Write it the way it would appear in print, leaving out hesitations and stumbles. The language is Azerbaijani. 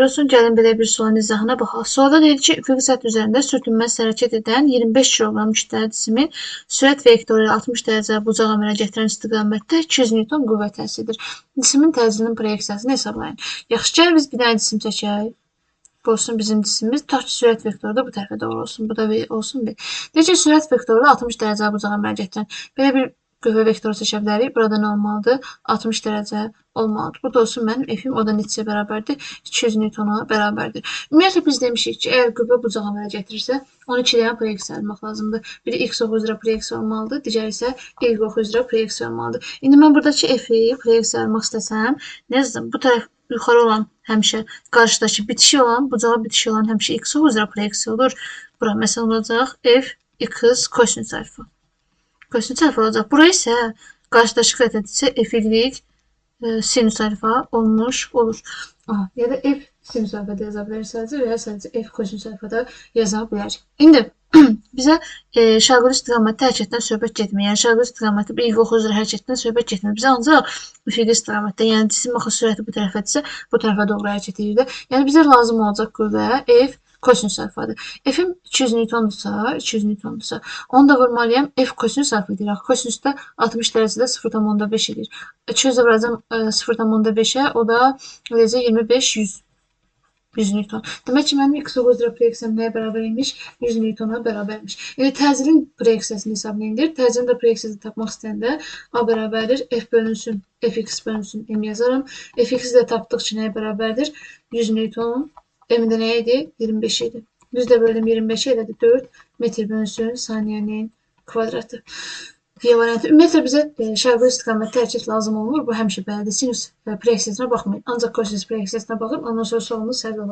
Olsun, gəlin belə bir sualın izahına baxaq. Sualda deyir ki, üfüqi səthi üzərində sürtünməz hərəkət edən 25 kiloqram kütləli cismin sürət vektoru ilə 60 dərəcə bucaq əmələ gətirən istiqamətdə 200 Newton qüvvə təsir edir. Cismin təcilinin proyeksiyasını hesablayın. Yaxşı, gəl biz bir dənə cisim çəkək. Bu olsun bizim cisimimiz. Tutaq ki, sürət vektoru da bu tərəfə doğru olsun. Bu da olsun bir. Deyir ki, sürət vektoru ilə 60 dərəcə bucaq əmələ gətirən. Belə bir qüvvə vektoru seçə bilərik. Burada nə olmalıdır? 60 dərəcə olmalıdır. Bu da olsun mənim F-im. O da neçəyə bərabərdir? 200 Newtona bərabərdir. Ümumiyyətlə biz demişik ki, əgər qüvvə bucaq əmələ gətirirsə, onu iki dənə proyeksiya almaq lazımdır. Biri x oxu üzrə proyeksiya olmalıdır, digəri isə y oxu üzrə proyeksiya olmalıdır. İndi mən buradakı F-i proyeksiya almaq istəsəm, nə yazdım? Bu tərəf yuxarı olan həmişə qarşıdakı bitişik olan, bucağa bitişik olan həmişə x oxu üzrə proyeksiya olur. Bura məsələn olacaq f x kosinus alfa. Kosinus alfa olacaq. Bura isə qarşıdakı qətədisə f-lik sinus alfa olmuş olur. Ya da f sinus alfa da yaza bilərik sadəcə və ya sadəcə f kosinus alfa da yaza bilərik. İndi bizə şaquli istiqamətdə hərəkətdən söhbət getmir. Yəni şaquli istiqamətdə bir y oxu üzrə hərəkətdən söhbət getmir. Bizə ancaq üfüqi istiqamətdə, yəni cisim axı sürəti bu tərəfədirsə, bu tərəfə doğru hərəkət edir. Yəni bizə lazım olacaq qüvvə f kosinus alfadır. F-im 200 Newton'dursa, onu da vurmalıyam. F kosinus alfa edir. Kosinusda 60 dərəcədə 0,5 edir. 200 vuracam 0,5'ə, o da 25 100 Newton. Demək ki, mənim x üzrə proyeksiyam nəyə bərabər imiş? 100 Newtona bərabərmiş. Yəni təcilin proyeksiyasını hesablayındır. Təcilin də proyeksiyasını tapmaq istəyəndə a bərabərdir f bölünsün fx bölünsün m yazarım. Fx də tapdıq ki, nəyə bərabərdir? 100 Newton. M də nə idi? 25 idi. 100 də böldüm 25 elədi 4 metr bölünsün saniyənin kvadratı. Y variantı. Ümumiyyətlə bizə şaquli istiqamətdə hərəkət lazım olmur. Bu həmişə belədir. Sinus proyeksiyasına baxmayın. Ancaq kosinus proyeksiyasına baxın. Ondan sonra sualınız həll olar.